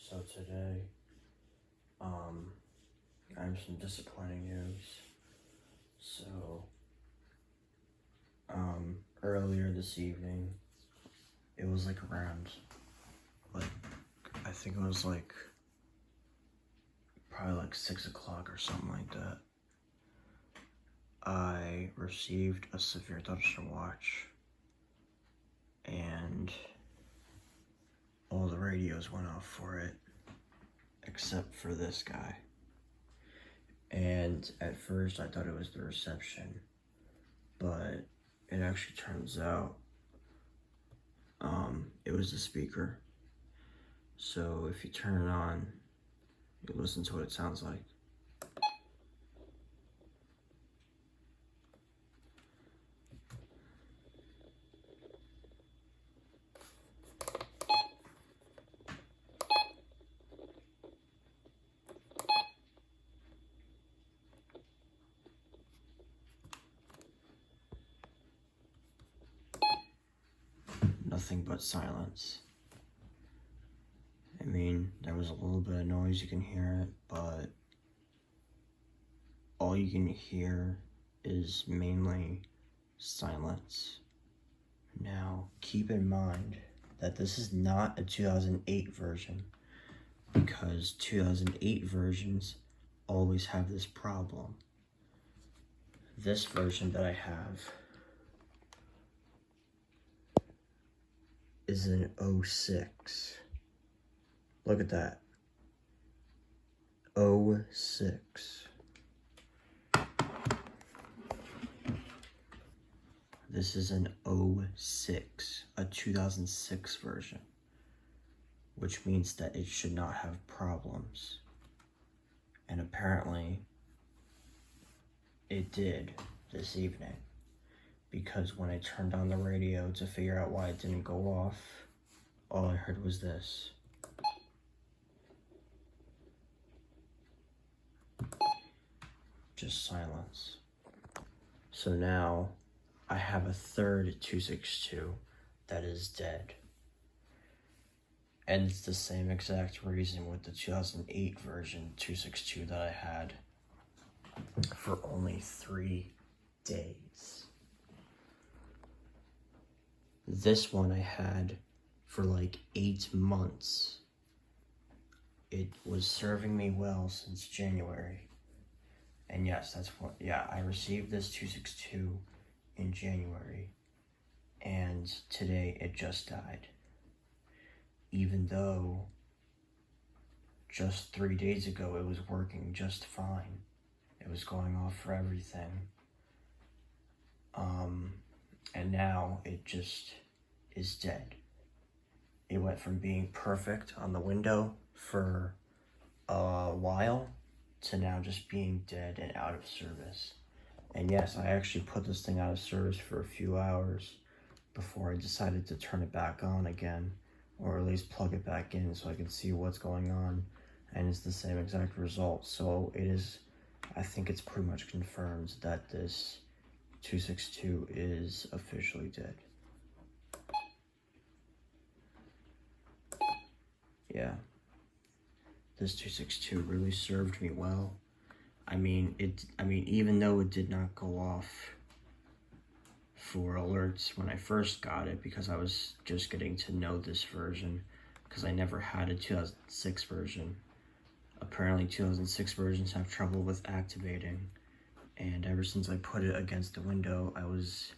So today, I have some disappointing news. So, earlier this evening, it was like around, I think it was probably like 6 o'clock or something like that. I received a severe thunderstorm watch, and all the radios went off for it, except for this guy. And at first I thought it was the reception, but it actually turns out it was the speaker. So if you turn it on, you listen to what it sounds like. Nothing but silence. I mean, there was a little bit of noise, you can hear it, but all you can hear is mainly silence. Now, keep in mind that this is not a 2008 version, because 2008 versions always have this problem. This version that I have is an 06. Look at that. 06. This is an 06, a 2006 version, which means that it should not have problems. And apparently, it did this evening, because when I turned on the radio to figure out why it didn't go off, all I heard was this. Just silence. So now, I have a third 262 that is dead. And it's the same exact reason with the 2008 version 262 that I had for only 3 days. This one I had for like 8 months. It was serving me well since January. And yes, I received this 262 in January, and today it just died. Even though just 3 days ago it was working just fine. It was going off for everything. And now it just is dead. It went from being perfect on the window for a while to now just being dead and out of service. And yes, I actually put this thing out of service for a few hours before I decided to turn it back on again, or at least plug it back in so I can see what's going on. And it's the same exact result. So it is, I think it's pretty much confirmed that this 262 is officially dead. Yeah. This 262 really served me well. I mean, even though it did not go off for alerts when I first got it, because I was just getting to know this version, because I never had a 2006 version. Apparently 2006 versions have trouble with activating, and ever since I put it against the window, I was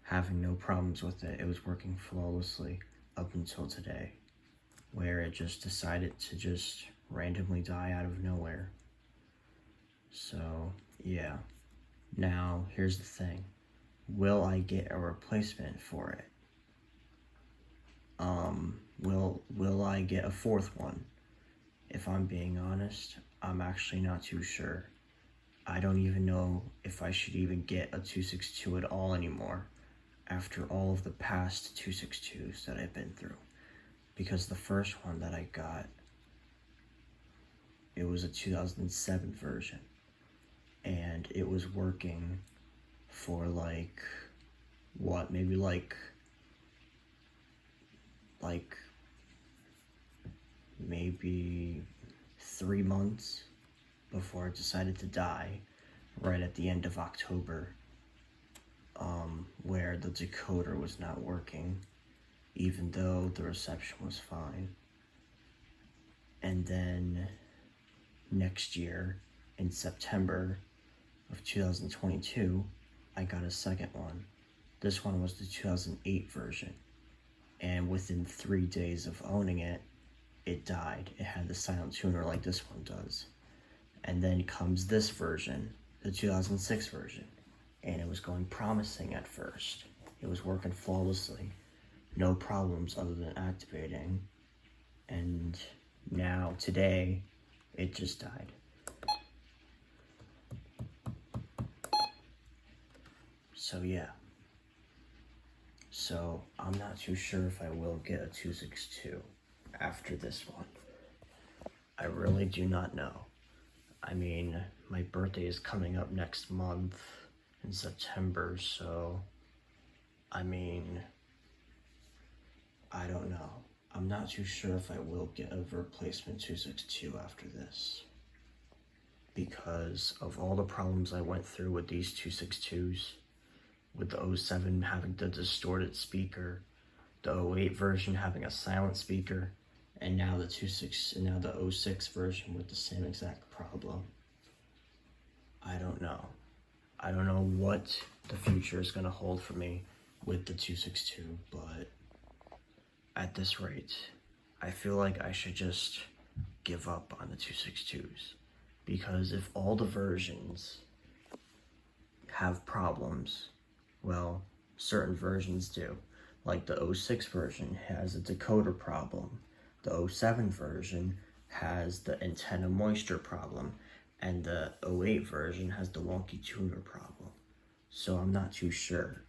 having no problems with it. It was working flawlessly up until today, where it just decided to just randomly die out of nowhere. So, yeah. Now, here's the thing. Will I get a replacement for it? Will I get a fourth one? If I'm being honest, I'm actually not too sure. I don't even know if I should even get a 262 at all anymore after all of the past 262s that I've been through. Because the first one that I got, it was a 2007 version. And it was working for maybe maybe 3 months before it decided to die, right at the end of October, where the decoder was not working, even though the reception was fine. And then next year, in September of 2022, I got a second one. This one was the 2008 version. And within 3 days of owning it, it died. It had the silent tuner like this one does. And then comes this version, the 2006 version. And it was going promising at first. It was working flawlessly. No problems other than activating. And now, today, it just died. So yeah. So I'm not too sure if I will get a 262 after this one. I really do not know. I mean, my birthday is coming up next month in September, so I mean, I don't know. I'm not too sure if I will get a replacement 262 after this, because of all the problems I went through with these 262s, with the 07 having the distorted speaker, the 08 version having a silent speaker, and now the 06 version with the same exact problem. I don't know. I don't know what the future is going to hold for me with the 262, but at this rate, I feel like I should just give up on the 262s, because if all the versions have problems, well, certain versions do. Like the 06 version has a decoder problem. The 07 version has the antenna moisture problem. And the 08 version has the wonky tuner problem. So I'm not too sure.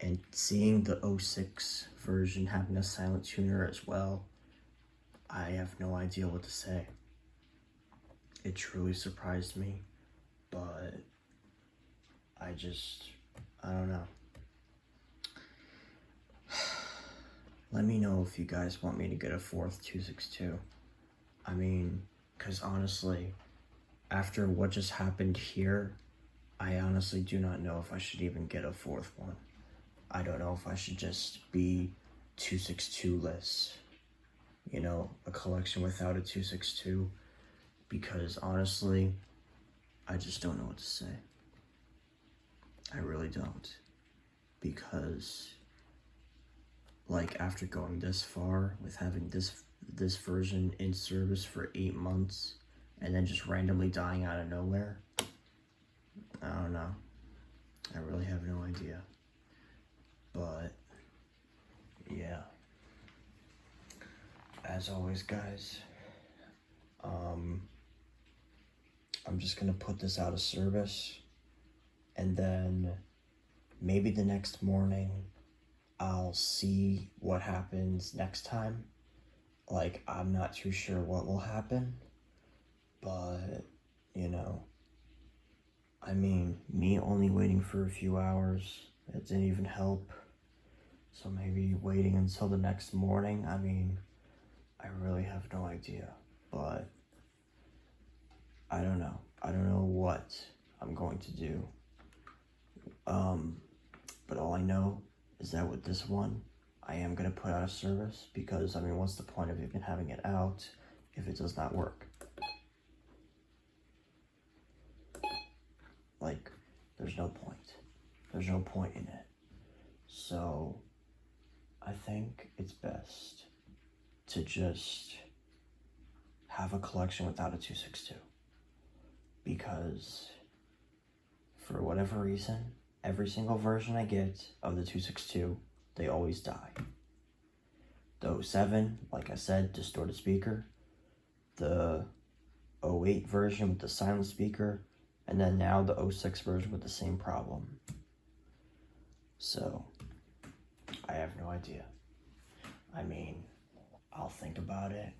And seeing the 06 version having a silent tuner as well, I have no idea what to say. It truly surprised me, but I don't know. Let me know if you guys want me to get a fourth 262. I mean, because honestly, after what just happened here, I honestly do not know if I should even get a fourth one. I don't know if I should just be 262-less. You know, a collection without a 262. Because honestly, I just don't know what to say. I really don't. Because, like, after going this far with having this version in service for 8 months and then just randomly dying out of nowhere, I don't know. I really have no idea. But yeah, as always, guys, I'm just gonna put this out of service, and then maybe the next morning I'll see what happens next time. Like, I'm not too sure what will happen, but, you know, I mean, me only waiting for a few hours, it didn't even help. So maybe waiting until the next morning, I mean, I really have no idea. But I don't know. I don't know what I'm going to do. But all I know is that with this one, I am going to put out of service, because, I mean, what's the point of even having it out if it does not work? Like, there's no point. There's no point in it. So, I think it's best to just have a collection without a 262. Because, for whatever reason, every single version I get of the 262, they always die. The 07, like I said, distorted speaker. The 08 version with the silent speaker. And then now the 06 version with the same problem. So, I have no idea. I mean, I'll think about it.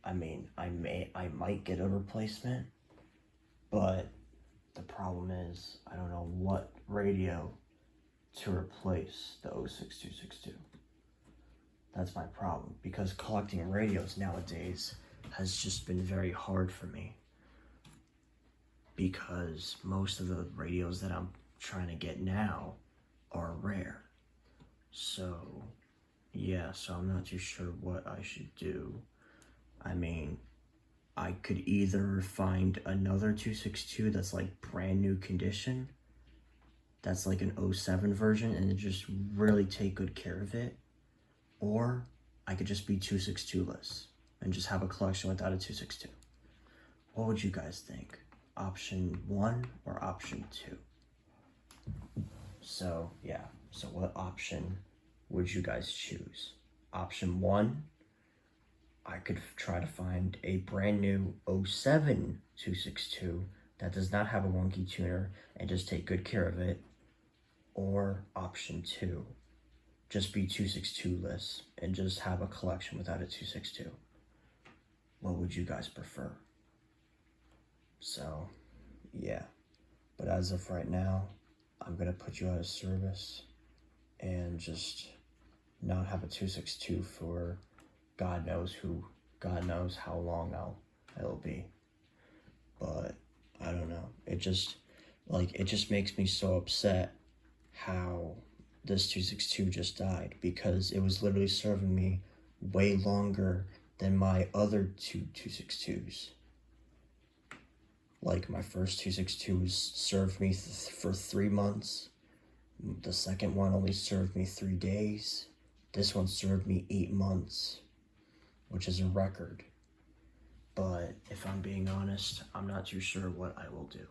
I mean, I might get a replacement, but the problem is, I don't know what radio to replace the 06262. That's my problem, because collecting radios nowadays has just been very hard for me, because most of the radios that I'm trying to get now are rare. So yeah, so I'm not too sure what I should do. I mean, I could either find another 262 that's like brand new condition, that's like an 07 version, and just really take good care of it, or I could just be 262-less and just have a collection without a 262. What would you guys think? Option 1 or option 2? So yeah, so what option would you guys choose? Option 1, I could try to find a brand new 07 262 that does not have a wonky tuner and just take good care of it. Or option 2, just be 262-less and just have a collection without a 262. What would you guys prefer? So yeah, but as of right now, I'm gonna put you out of service and just not have a 262 for God knows how long it'll be. But I don't know. It just makes me so upset how this 262 just died, because it was literally serving me way longer than my other two 262s. Like, my first 262 served me for 3 months. The second one only served me 3 days. This one served me 8 months, which is a record. But if I'm being honest, I'm not too sure what I will do.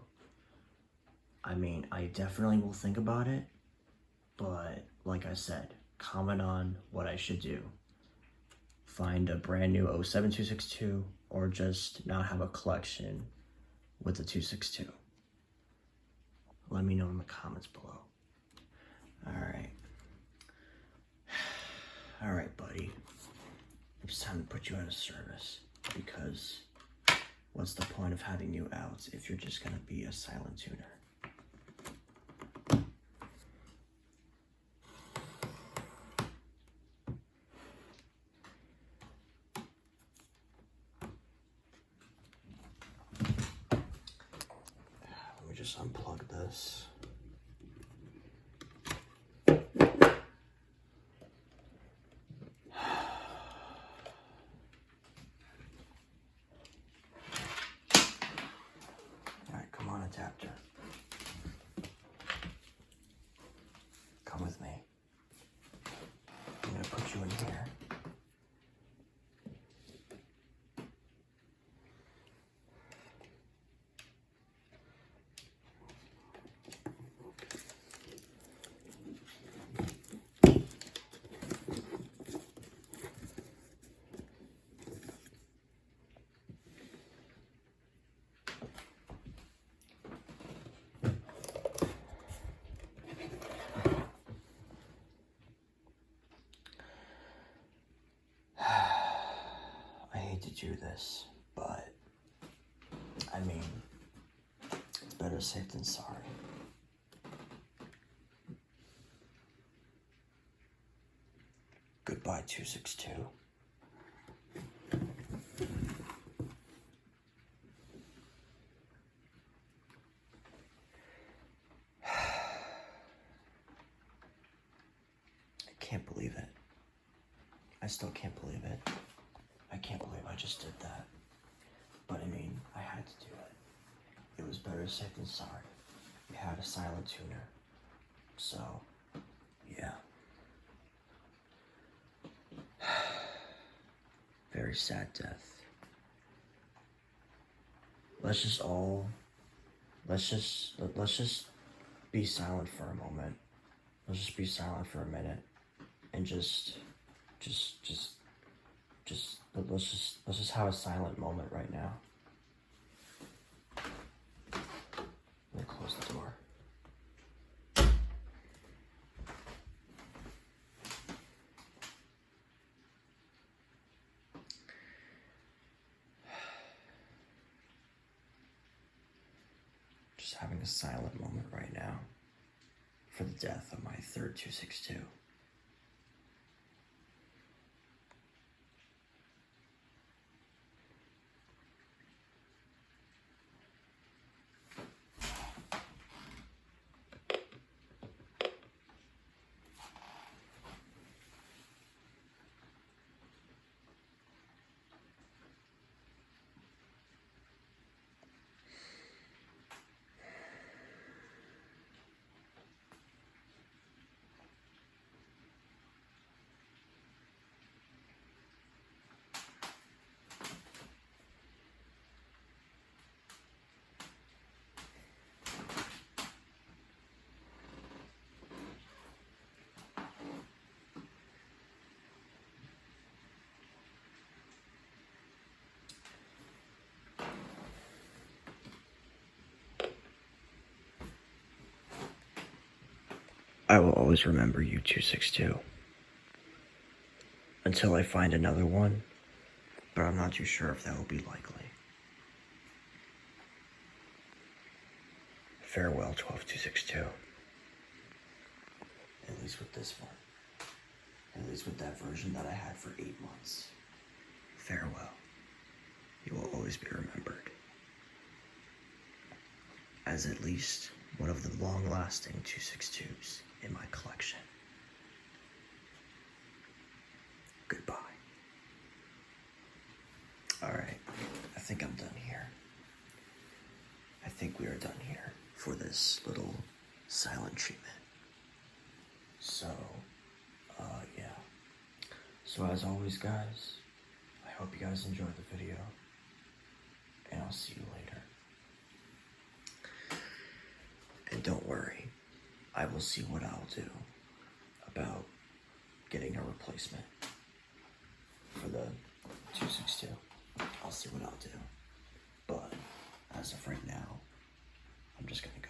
I mean, I definitely will think about it, but like I said, comment on what I should do. Find a brand new 07 262, or just not have a collection with the 262. Let me know in the comments below. Alright, buddy. It's time to put you out of service, because what's the point of having you out if you're just gonna be a silent tuner? Let me just unplug this. Alright, come on, adapter. Come with me. I'm gonna put you in here. I hate to do this, but I mean, it's better safe than sorry. Goodbye, 262. I can't believe it. I still can't believe it. I can't believe I just did that. But I mean, I had to do it. It was better safe than sorry. We had a silent tuner. So, yeah. Very sad death. Let's just be silent for a moment. Let's just be silent for a minute and let's just have a silent moment right now. Let me close the door. Just having a silent moment right now for the death of my third 262. I will always remember you, 262. Until I find another one, but I'm not too sure if that will be likely. Farewell, 12262. At least with this one. At least with that version that I had for 8 months. Farewell. You will always be remembered as at least one of the long-lasting 262s in my collection. Goodbye. Alright, I think I'm done here. I think we are done here for this little silent treatment. So, yeah. So as always, guys, I hope you guys enjoyed the video, and I'll see you later. And don't worry, I will see what I'll do about getting a replacement for the 262. I'll see what I'll do. But as of right now, I'm just gonna go.